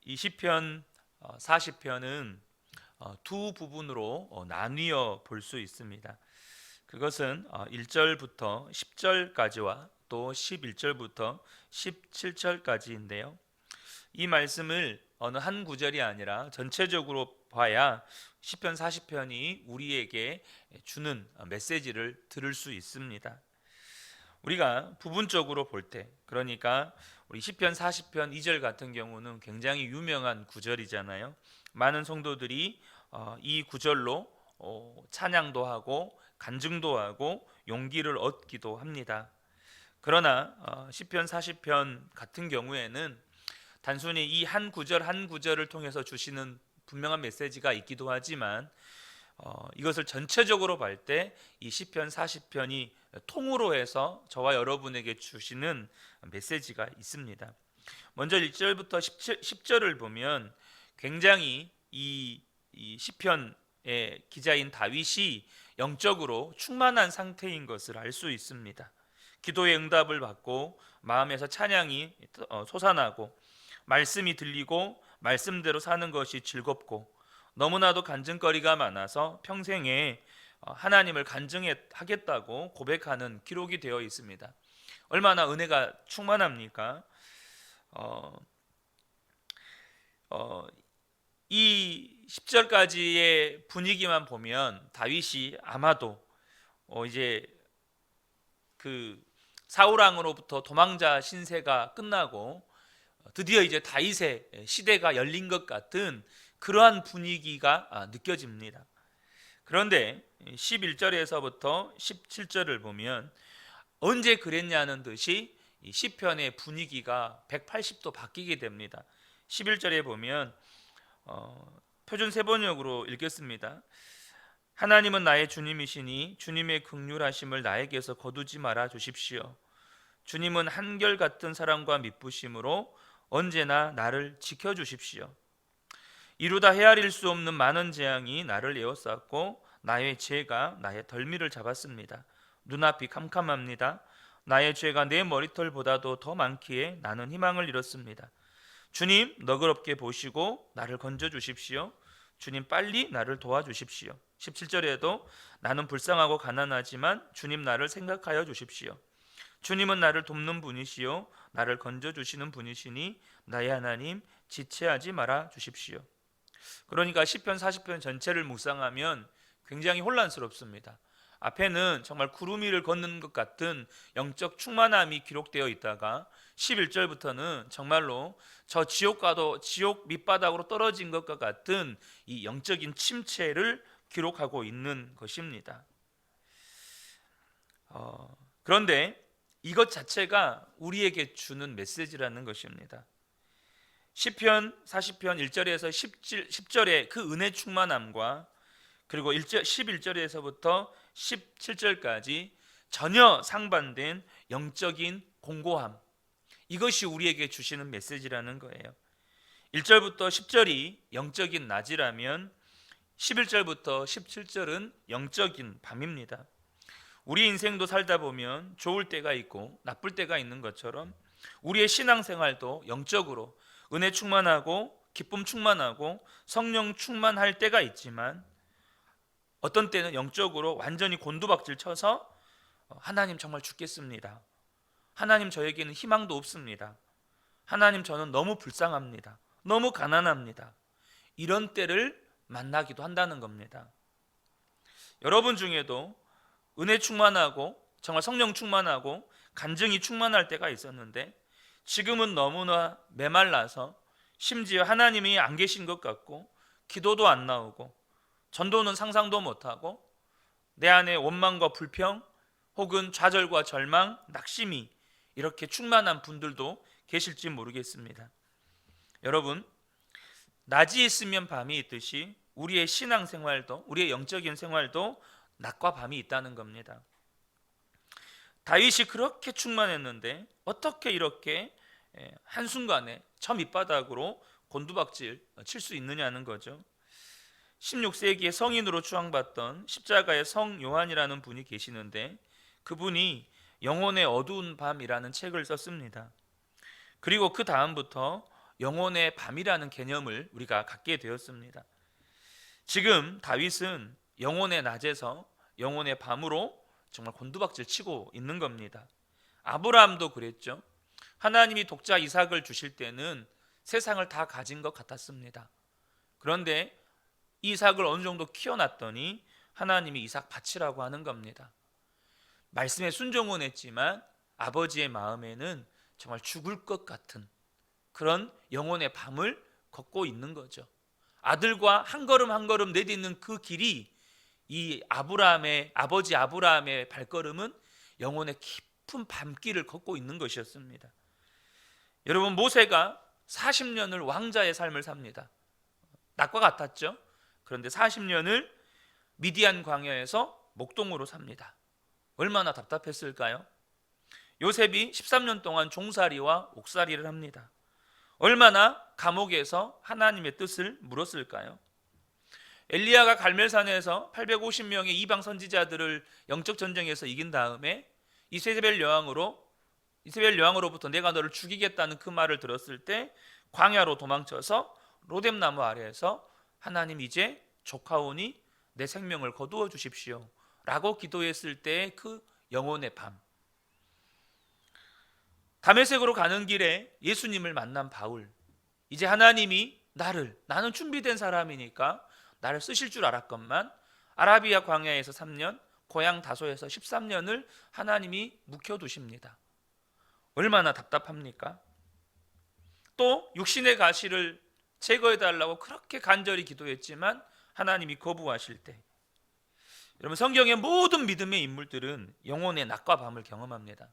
이 시편 40편은 두 부분으로 나뉘어 볼 수 있습니다. 그것은 1절부터 10절까지와 또 11절부터 17절까지인데요. 이 말씀을 어느 한 구절이 아니라 전체적으로 봐야 시편 40편이 우리에게 주는 메시지를 들을 수 있습니다. 우리가 부분적으로 볼 때, 그러니까 우리 시편 40편 2절 같은 경우는 굉장히 유명한 구절이잖아요. 많은 성도들이 이 구절로 찬양도 하고 간증도 하고 용기를 얻기도 합니다. 그러나 시편 40편 같은 경우에는 단순히 이 한 구절 한 구절을 통해서 주시는 분명한 메시지가 있기도 하지만 이것을 전체적으로 볼 때 이 시편 40편이 통으로 해서 저와 여러분에게 주시는 메시지가 있습니다. 먼저 1절부터 10절을 보면 굉장히 이 시편의 기자인 다윗이 영적으로 충만한 상태인 것을 알 수 있습니다. 기도의 응답을 받고 마음에서 찬양이 솟아나고 말씀이 들리고 말씀대로 사는 것이 즐겁고 너무나도 간증거리가 많아서 평생에 하나님을 간증하겠다고 고백하는 기록이 되어 있습니다. 얼마나 은혜가 충만합니까? 이 10절까지의 분위기만 보면 다윗이 아마도 이제 그 사울 왕으로부터 도망자 신세가 끝나고 드디어 이제 다윗의 시대가 열린 것 같은 그러한 분위기가 느껴집니다. 그런데 11절에서부터 17절을 보면 언제 그랬냐는 듯이 이 시편의 분위기가 180도 바뀌게 됩니다. 11절에 보면 표준 세번역으로 읽겠습니다. 하나님은 나의 주님이시니 주님의 긍휼하심을 나에게서 거두지 말아 주십시오. 주님은 한결같은 사랑과 미쁘심으로 언제나 나를 지켜주십시오. 이루다 헤아릴 수 없는 많은 재앙이 나를 에워쌌고 나의 죄가 나의 덜미를 잡았습니다. 눈앞이 캄캄합니다. 나의 죄가 내 머리털보다도 더 많기에 나는 희망을 잃었습니다. 주님 너그럽게 보시고 나를 건져주십시오. 주님 빨리 나를 도와주십시오. 17절에도 나는 불쌍하고 가난하지만 주님 나를 생각하여 주십시오. 주님은 나를 돕는 분이시요 나를 건져주시는 분이시니 나의 하나님 지체하지 말아 주십시오. 그러니까 시편 40편 전체를 묵상하면 굉장히 혼란스럽습니다. 앞에는 정말 구름 위를 걷는 것 같은 영적 충만함이 기록되어 있다가 11절부터는 정말로 저 지옥 밑바닥으로 떨어진 것과 같은 이 영적인 침체를 기록하고 있는 것입니다. 그런데 이것 자체가 우리에게 주는 메시지라는 것입니다. 시편 40편 1절에서 10절의 그 은혜 충만함과 그리고 11절에서부터 17절까지 전혀 상반된 영적인 공고함, 이것이 우리에게 주시는 메시지라는 거예요. 1절부터 10절이 영적인 낮이라면 11절부터 17절은 영적인 밤입니다. 우리 인생도 살다 보면 좋을 때가 있고 나쁠 때가 있는 것처럼 우리의 신앙생활도 영적으로 은혜 충만하고 기쁨 충만하고 성령 충만할 때가 있지만 어떤 때는 영적으로 완전히 곤두박질 쳐서 하나님 정말 죽겠습니다. 하나님 저에게는 희망도 없습니다. 하나님 저는 너무 불쌍합니다. 너무 가난합니다. 이런 때를 만나기도 한다는 겁니다. 여러분 중에도 은혜 충만하고 정말 성령 충만하고 간증이 충만할 때가 있었는데 지금은 너무나 메말라서 심지어 하나님이 안 계신 것 같고 기도도 안 나오고 전도는 상상도 못하고 내 안에 원망과 불평 혹은 좌절과 절망, 낙심이 이렇게 충만한 분들도 계실지 모르겠습니다. 여러분, 낮이 있으면 밤이 있듯이 우리의 신앙생활도 우리의 영적인 생활도 낮과 밤이 있다는 겁니다. 다윗이 그렇게 충만했는데 어떻게 이렇게 한순간에 저 밑바닥으로 곤두박질 칠 수 있느냐는 거죠. 16세기에 성인으로 추앙받던 십자가의 성 요한이라는 분이 계시는데 그분이 영혼의 어두운 밤이라는 책을 썼습니다. 그리고 그 다음부터 영혼의 밤이라는 개념을 우리가 갖게 되었습니다. 지금 다윗은 영혼의 낮에서 영혼의 밤으로 정말 곤두박질 치고 있는 겁니다. 아브라함도 그랬죠. 하나님이 독자 이삭을 주실 때는 세상을 다 가진 것 같았습니다. 그런데 이삭을 어느 정도 키워놨더니 하나님이 이삭 바치라고 하는 겁니다. 말씀에 순종은 했지만 아버지의 마음에는 정말 죽을 것 같은 그런 영혼의 밤을 걷고 있는 거죠. 아들과 한 걸음 한 걸음 내딛는 그 길이 이 아버지 아브라함의 발걸음은 영혼의 깊은 밤길을 걷고 있는 것이었습니다. 여러분, 모세가 40년을 왕자의 삶을 삽니다. 낙과 같았죠. 그런데 40년을 미디안 광야에서 목동으로 삽니다. 얼마나 답답했을까요? 요셉이 13년 동안 종살이와 옥살이를 합니다. 얼마나 감옥에서 하나님의 뜻을 물었을까요? 엘리야가 갈멜산에서 850명의 이방 선지자들을 영적 전쟁에서 이긴 다음에 이세벨 여왕으로부터 내가 너를 죽이겠다는 그 말을 들었을 때 광야로 도망쳐서 로뎀나무 아래에서 하나님, 이제 조카오니 내 생명을 거두어 주십시오 라고 기도했을 때의 그 영혼의 밤. 다메섹으로 가는 길에 예수님을 만난 바울. 이제 하나님이 나는 준비된 사람이니까 나를 쓰실 줄 알았건만 아라비아 광야에서 3년, 고향 다소에서 13년을 하나님이 묵혀두십니다. 얼마나 답답합니까? 또 육신의 가시를 제거해달라고 그렇게 간절히 기도했지만 하나님이 거부하실 때, 여러분, 성경의 모든 믿음의 인물들은 영혼의 낮과 밤을 경험합니다.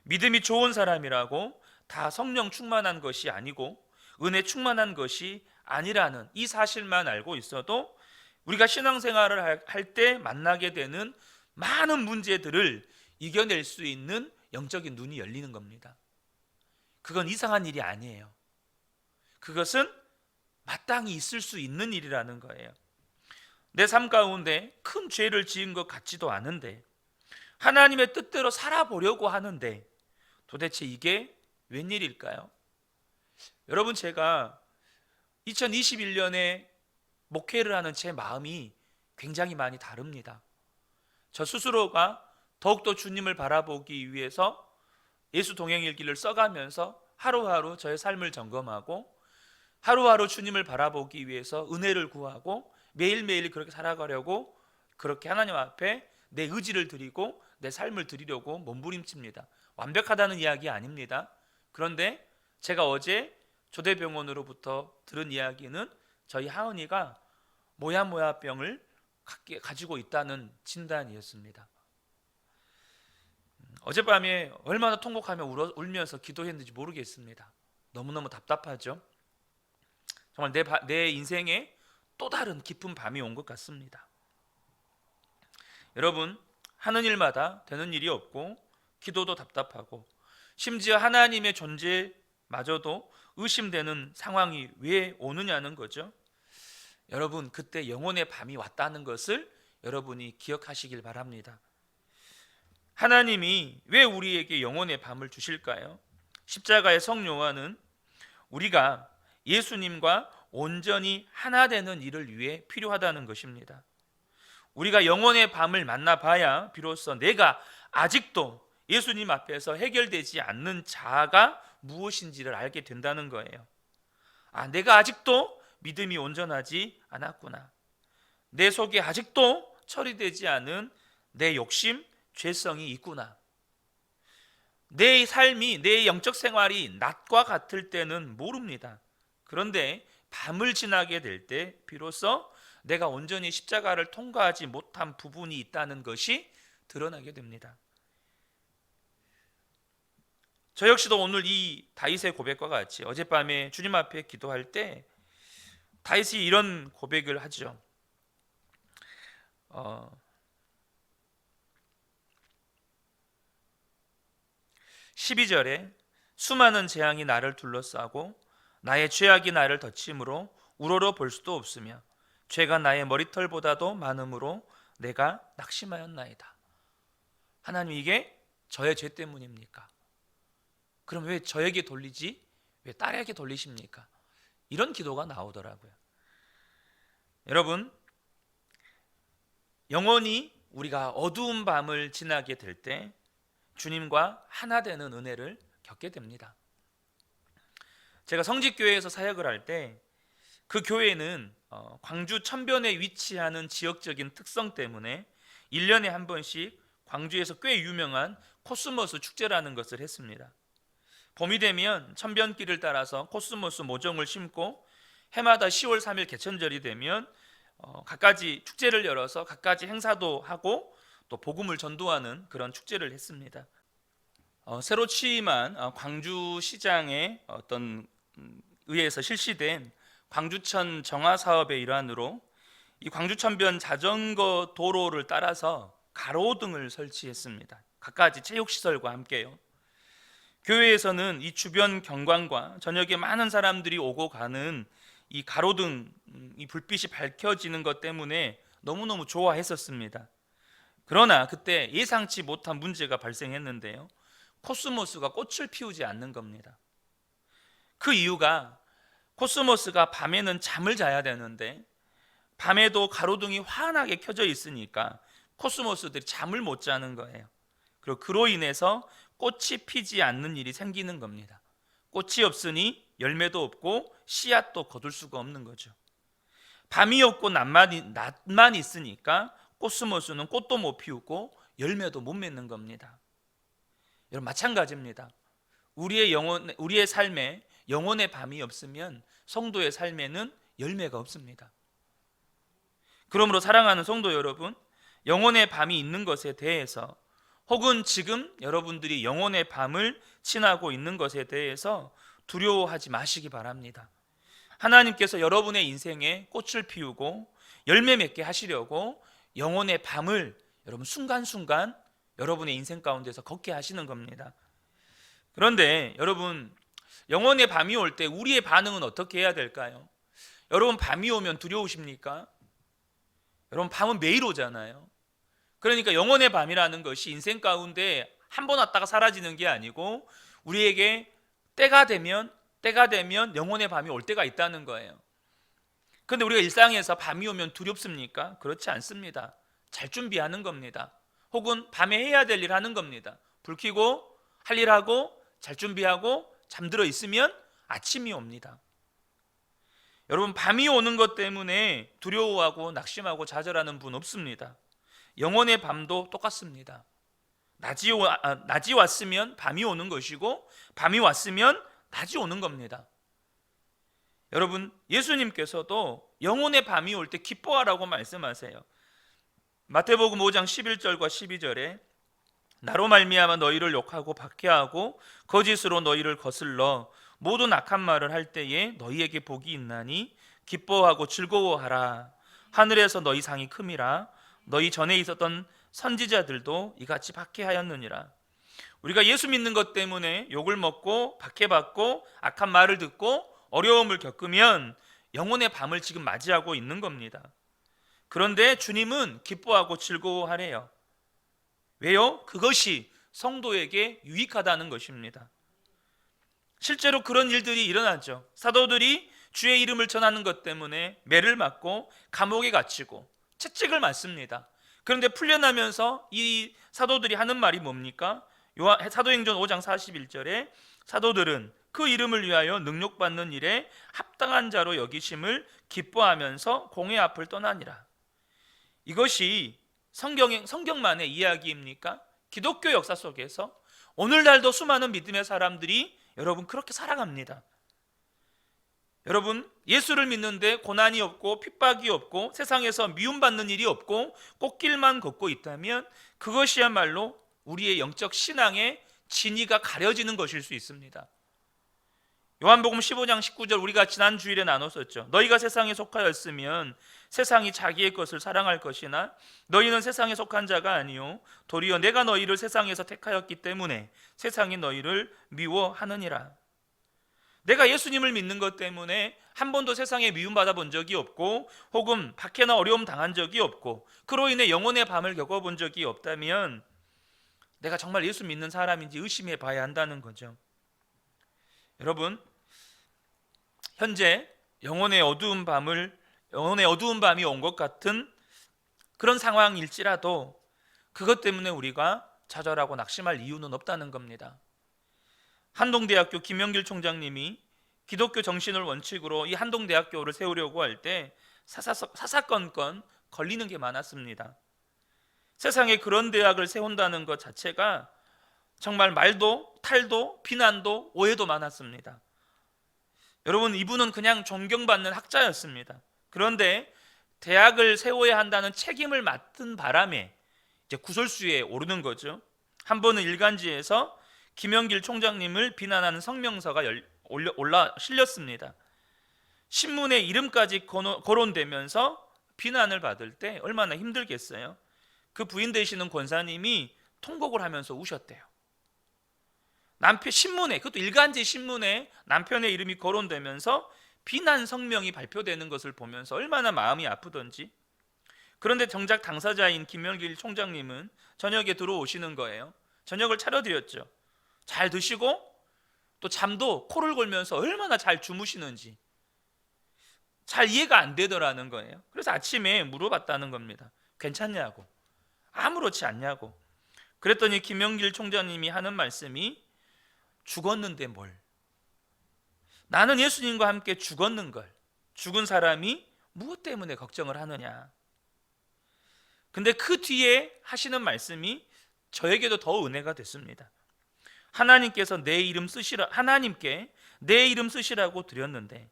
믿음이 좋은 사람이라고 다 성령 충만한 것이 아니고 은혜 충만한 것이 아니라는 이 사실만 알고 있어도 우리가 신앙생활을 할 때 만나게 되는 많은 문제들을 이겨낼 수 있는 영적인 눈이 열리는 겁니다. 그건 이상한 일이 아니에요. 그것은 마땅히 있을 수 있는 일이라는 거예요. 내 삶 가운데 큰 죄를 지은 것 같지도 않은데 하나님의 뜻대로 살아보려고 하는데 도대체 이게 웬일일까요? 여러분, 제가 2021년에 목회를 하는 제 마음이 굉장히 많이 다릅니다. 저 스스로가 더욱더 주님을 바라보기 위해서 예수 동행일기를 써가면서 하루하루 저의 삶을 점검하고 하루하루 주님을 바라보기 위해서 은혜를 구하고 매일매일 그렇게 살아가려고 그렇게 하나님 앞에 내 의지를 드리고 내 삶을 드리려고 몸부림칩니다. 완벽하다는 이야기 아닙니다. 그런데 제가 어제 조대병원으로부터 들은 이야기는 저희 하은이가 모야모야병을 가지고 있다는 진단이었습니다. 어젯밤에 얼마나 통곡하며 울면서 기도했는지 모르겠습니다. 너무너무 답답하죠. 정말 내 인생에 또 다른 깊은 밤이 온 것 같습니다. 여러분, 하는 일마다 되는 일이 없고 기도도 답답하고 심지어 하나님의 존재마저도 의심되는 상황이 왜 오느냐는 거죠. 여러분, 그때 영혼의 밤이 왔다는 것을 여러분이 기억하시길 바랍니다. 하나님이 왜 우리에게 영혼의 밤을 주실까요? 십자가의 성요한은 우리가 예수님과 온전히 하나 되는 일을 위해 필요하다는 것입니다. 우리가 영혼의 밤을 만나봐야 비로소 내가 아직도 예수님 앞에서 해결되지 않는 자아가 무엇인지를 알게 된다는 거예요. 내가 아직도 믿음이 온전하지 않았구나. 내 속에 아직도 처리되지 않은 내 욕심, 죄성이 있구나. 내 삶이, 내 영적 생활이 낮과 같을 때는 모릅니다. 그런데 밤을 지나게 될 때 비로소 내가 온전히 십자가를 통과하지 못한 부분이 있다는 것이 드러나게 됩니다. 저 역시도 오늘 이 다윗의 고백과 같이 어젯밤에 주님 앞에 기도할 때 다윗이 이런 고백을 하죠. 12절에 수많은 재앙이 나를 둘러싸고 나의 죄악이 나를 덮침으로 우러러 볼 수도 없으며 죄가 나의 머리털보다도 많음으로 내가 낙심하였나이다. 하나님, 이게 저의 죄 때문입니까? 그럼 왜 저에게 돌리지? 왜 딸에게 돌리십니까? 이런 기도가 나오더라고요. 여러분, 영원히 우리가 어두운 밤을 지나게 될 때 주님과 하나 되는 은혜를 겪게 됩니다. 제가 성직교회에서 사역을 할 때 그 교회는 광주 천변에 위치하는 지역적인 특성 때문에 1년에 한 번씩 광주에서 꽤 유명한 코스모스 축제라는 것을 했습니다. 봄이 되면 천변길을 따라서 코스모스 모종을 심고 해마다 10월 3일 개천절이 되면 갖가지 축제를 열어서 갖가지 행사도 하고 또 복음을 전도하는 그런 축제를 했습니다. 새로 취임한 광주시장의 어떤 의해서 실시된 광주천 정화 사업의 일환으로 이 광주천변 자전거 도로를 따라서 가로등을 설치했습니다. 갖가지 체육시설과 함께요. 교회에서는 이 주변 경관과 저녁에 많은 사람들이 오고 가는 이 가로등, 이 불빛이 밝혀지는 것 때문에 너무너무 좋아했었습니다. 그러나 그때 예상치 못한 문제가 발생했는데요. 코스모스가 꽃을 피우지 않는 겁니다. 그 이유가 코스모스가 밤에는 잠을 자야 되는데 밤에도 가로등이 환하게 켜져 있으니까 코스모스들이 잠을 못 자는 거예요. 그리고 그로 인해서 꽃이 피지 않는 일이 생기는 겁니다. 꽃이 없으니 열매도 없고 씨앗도 거둘 수가 없는 거죠. 밤이 없고 낮만 있으니까 코스모스는 꽃도 못 피우고 열매도 못 맺는 겁니다. 여러분, 마찬가지입니다. 우리의 삶에 영혼의 밤이 없으면 성도의 삶에는 열매가 없습니다. 그러므로 사랑하는 성도 여러분, 영혼의 밤이 있는 것에 대해서 혹은 지금 여러분들이 영혼의 밤을 지나고 있는 것에 대해서 두려워하지 마시기 바랍니다. 하나님께서 여러분의 인생에 꽃을 피우고 열매 맺게 하시려고 영혼의 밤을 여러분 순간순간 여러분의 인생 가운데서 걷게 하시는 겁니다. 그런데 여러분, 영혼의 밤이 올 때 우리의 반응은 어떻게 해야 될까요? 여러분, 밤이 오면 두려우십니까? 여러분, 밤은 매일 오잖아요. 그러니까 영혼의 밤이라는 것이 인생 가운데 한 번 왔다가 사라지는 게 아니고 우리에게 때가 되면 영혼의 밤이 올 때가 있다는 거예요. 그런데 우리가 일상에서 밤이 오면 두렵습니까? 그렇지 않습니다. 잘 준비하는 겁니다. 혹은 밤에 해야 될 일 하는 겁니다. 불 켜고 할 일 하고 잘 준비하고 잠들어 있으면 아침이 옵니다. 여러분, 밤이 오는 것 때문에 두려워하고 낙심하고 좌절하는 분 없습니다. 영혼의 밤도 똑같습니다. 낮이 왔으면 밤이 오는 것이고 밤이 왔으면 낮이 오는 겁니다. 여러분, 예수님께서도 영혼의 밤이 올 때 기뻐하라고 말씀하세요. 마태복음 5장 11절과 12절에 나로 말미암아 너희를 욕하고 박해하고 거짓으로 너희를 거슬러 모든 악한 말을 할 때에 너희에게 복이 있나니 기뻐하고 즐거워하라. 하늘에서 너희 상이 큼이라. 너희 전에 있었던 선지자들도 이같이 박해하였느니라. 우리가 예수 믿는 것 때문에 욕을 먹고 박해받고 악한 말을 듣고 어려움을 겪으면 영혼의 밤을 지금 맞이하고 있는 겁니다. 그런데 주님은 기뻐하고 즐거워하래요. 왜요? 그것이 성도에게 유익하다는 것입니다. 실제로 그런 일들이 일어나죠. 사도들이 주의 이름을 전하는 것 때문에 매를 맞고 감옥에 갇히고 채찍을 맞습니다. 그런데 풀려나면서 이 사도들이 하는 말이 뭡니까? 사도행전 5장 41절에 사도들은 그 이름을 위하여 능욕받는 일에 합당한 자로 여기심을 기뻐하면서 공회 앞을 떠나니라. 이것이 성경만의 이야기입니까? 기독교 역사 속에서 오늘날도 수많은 믿음의 사람들이 여러분 그렇게 살아갑니다. 여러분, 예수를 믿는데 고난이 없고 핍박이 없고 세상에서 미움받는 일이 없고 꽃길만 걷고 있다면 그것이야말로 우리의 영적 신앙의 진위가 가려지는 것일 수 있습니다. 요한복음 15장 19절 우리가 지난 주일에 나눴었죠. 너희가 세상에 속하였으면 세상이 자기의 것을 사랑할 것이나 너희는 세상에 속한 자가 아니요 도리어 내가 너희를 세상에서 택하였기 때문에 세상이 너희를 미워하느니라. 내가 예수님을 믿는 것 때문에 한 번도 세상에 미움받아 본 적이 없고 혹은 박해나 어려움 당한 적이 없고 그로 인해 영혼의 밤을 겪어본 적이 없다면 내가 정말 예수 믿는 사람인지 의심해 봐야 한다는 거죠. 여러분, 현재 영혼의 어두운 밤이 온 것 같은 그런 상황일지라도 그것 때문에 우리가 좌절하고 낙심할 이유는 없다는 겁니다. 한동대학교 김영길 총장님이 기독교 정신을 원칙으로 이 한동대학교를 세우려고 할 때 사사건건 걸리는 게 많았습니다. 세상에 그런 대학을 세운다는 것 자체가 정말 말도 탈도 비난도 오해도 많았습니다. 여러분, 이분은 그냥 존경받는 학자였습니다. 그런데 대학을 세워야 한다는 책임을 맡은 바람에 이제 구설수에 오르는 거죠. 한 번은 일간지에서 김영길 총장님을 비난하는 성명서가 실렸습니다. 신문에 이름까지 거론되면서 비난을 받을 때 얼마나 힘들겠어요. 그 부인 되시는 권사님이 통곡을 하면서 우셨대요. 남편 신문에, 그것도 일간지 신문에 남편의 이름이 거론되면서 비난 성명이 발표되는 것을 보면서 얼마나 마음이 아프던지. 그런데 정작 당사자인 김영길 총장님은 저녁에 들어오시는 거예요. 저녁을 차려드렸죠. 잘 드시고 또 잠도 코를 골면서 얼마나 잘 주무시는지 잘 이해가 안 되더라는 거예요. 그래서 아침에 물어봤다는 겁니다. 괜찮냐고, 아무렇지 않냐고. 그랬더니 김영길 총장님이 하는 말씀이 죽었는데 뭘, 나는 예수님과 함께 죽었는걸, 죽은 사람이 무엇 때문에 걱정을 하느냐. 근데 그 뒤에 하시는 말씀이 저에게도 더 은혜가 됐습니다. 하나님께서 하나님께 내 이름 쓰시라고 드렸는데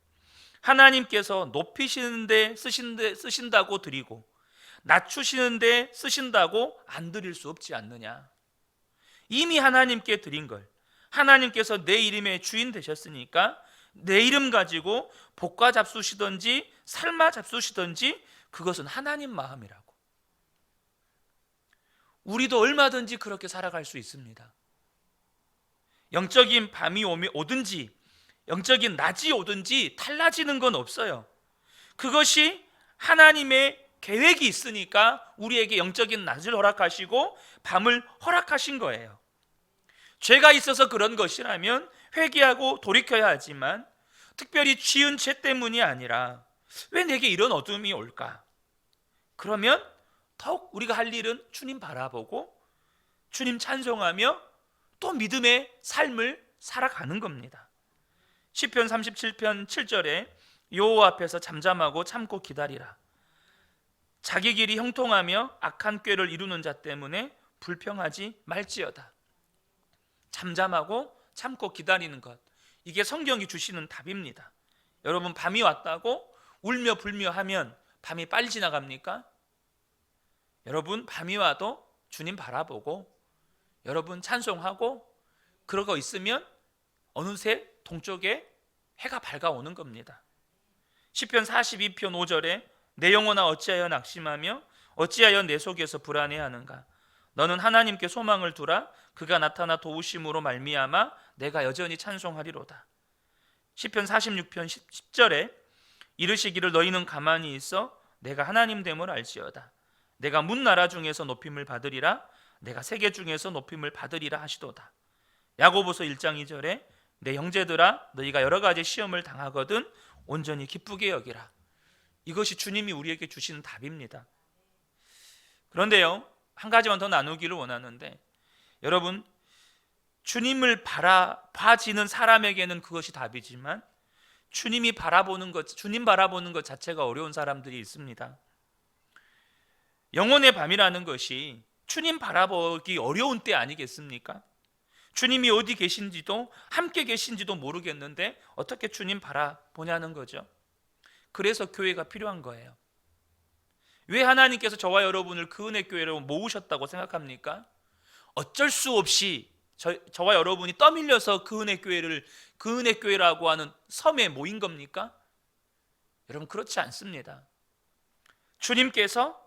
하나님께서 높이시는데 쓰신다고 드리고 낮추시는데 쓰신다고 안 드릴 수 없지 않느냐. 이미 하나님께 드린 걸 하나님께서 내 이름의 주인 되셨으니까 내 이름 가지고 볶아 잡수시든지 삶아 잡수시든지 그것은 하나님 마음이라고. 우리도 얼마든지 그렇게 살아갈 수 있습니다. 영적인 밤이 오든지 영적인 낮이 오든지 달라지는 건 없어요. 그것이 하나님의 계획이 있으니까 우리에게 영적인 낮을 허락하시고 밤을 허락하신 거예요. 죄가 있어서 그런 것이라면 회개하고 돌이켜야 하지만 특별히 지은 죄 때문이 아니라 왜 내게 이런 어둠이 올까? 그러면 더욱 우리가 할 일은 주님 바라보고 주님 찬송하며 또 믿음의 삶을 살아가는 겁니다. 시편 37편 7절에 여호와 앞에서 잠잠하고 참고 기다리라. 자기 길이 형통하며 악한 꾀를 이루는 자 때문에 불평하지 말지어다. 잠잠하고 참고 기다리는 것, 이게 성경이 주시는 답입니다. 여러분, 밤이 왔다고 울며 불며 하면 밤이 빨리 지나갑니까? 여러분, 밤이 와도 주님 바라보고 여러분 찬송하고 그러고 있으면 어느새 동쪽에 해가 밝아오는 겁니다. 시편 42편 5절에 내 영혼아 어찌하여 낙심하며 어찌하여 내 속에서 불안해하는가. 너는 하나님께 소망을 두라. 그가 나타나 도우심으로 말미암아 내가 여전히 찬송하리로다. 시편 46편 10절에 이르시기를 너희는 가만히 있어 내가 하나님 됨을 알지어다. 내가 문나라 중에서 높임을 받으리라. 내가 세계 중에서 높임을 받으리라 하시도다. 야고보서 1장 2절에 내 형제들아 너희가 여러 가지 시험을 당하거든 온전히 기쁘게 여기라. 이것이 주님이 우리에게 주시는 답입니다. 그런데요, 한 가지만 더 나누기를 원하는데, 여러분, 주님을 바라봐지는 사람에게는 그것이 답이지만 주님 바라보는 것 자체가 어려운 사람들이 있습니다. 영혼의 밤이라는 것이 주님 바라보기 어려운 때 아니겠습니까? 주님이 어디 계신지도 함께 계신지도 모르겠는데 어떻게 주님 바라보냐는 거죠. 그래서 교회가 필요한 거예요. 왜 하나님께서 저와 여러분을 그 은혜 교회로 모으셨다고 생각합니까? 어쩔 수 없이 저와 여러분이 떠밀려서 그 은혜 교회라고 하는 섬에 모인 겁니까? 여러분, 그렇지 않습니다. 주님께서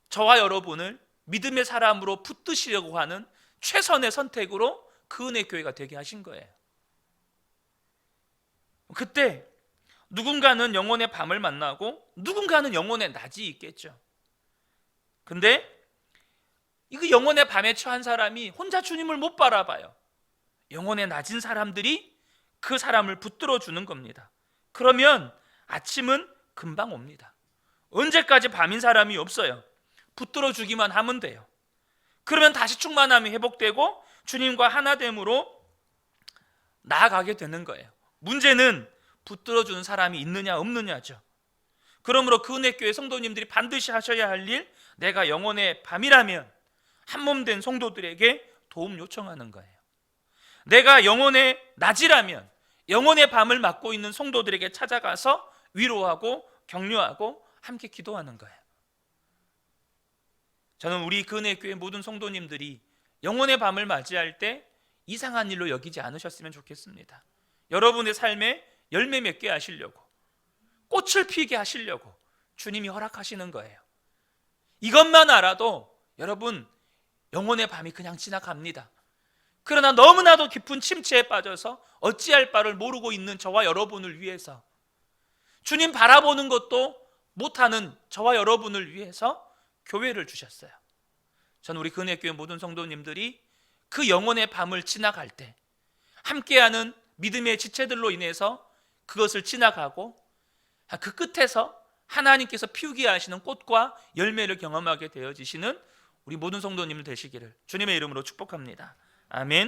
저와 여러분을 믿음의 사람으로 붙드시려고 하는 최선의 선택으로 그 은혜 교회가 되게 하신 거예요. 그때 누군가는 영혼의 밤을 만나고 누군가는 영혼의 낮이 있겠죠. 근데 이 영혼의 밤에 처한 사람이 혼자 주님을 못 바라봐요. 영혼의 낮은 사람들이 그 사람을 붙들어 주는 겁니다. 그러면 아침은 금방 옵니다. 언제까지 밤인 사람이 없어요. 붙들어 주기만 하면 돼요. 그러면 다시 충만함이 회복되고 주님과 하나됨으로 나아가게 되는 거예요. 문제는 붙들어 주는 사람이 있느냐 없느냐죠. 그러므로 그 은혜교회 성도님들이 반드시 하셔야 할 일, 내가 영혼의 밤이라면 한몸된 성도들에게 도움 요청하는 거예요. 내가 영혼의 낮이라면 영혼의 밤을 맞고 있는 성도들에게 찾아가서 위로하고 격려하고 함께 기도하는 거예요. 저는 우리 그 은혜교회 모든 성도님들이 영혼의 밤을 맞이할 때 이상한 일로 여기지 않으셨으면 좋겠습니다. 여러분의 삶에 열매 맺게 하시려고, 꽃을 피게 하시려고 주님이 허락하시는 거예요. 이것만 알아도 여러분 영혼의 밤이 그냥 지나갑니다. 그러나 너무나도 깊은 침체에 빠져서 어찌할 바를 모르고 있는 저와 여러분을 위해서, 주님 바라보는 것도 못하는 저와 여러분을 위해서 교회를 주셨어요. 저는 우리 근혜교회 모든 성도님들이 그 영혼의 밤을 지나갈 때 함께하는 믿음의 지체들로 인해서 그것을 지나가고 그 끝에서 하나님께서 피우게 하시는 꽃과 열매를 경험하게 되어지시는 우리 모든 성도님들 되시기를 주님의 이름으로 축복합니다. 아멘.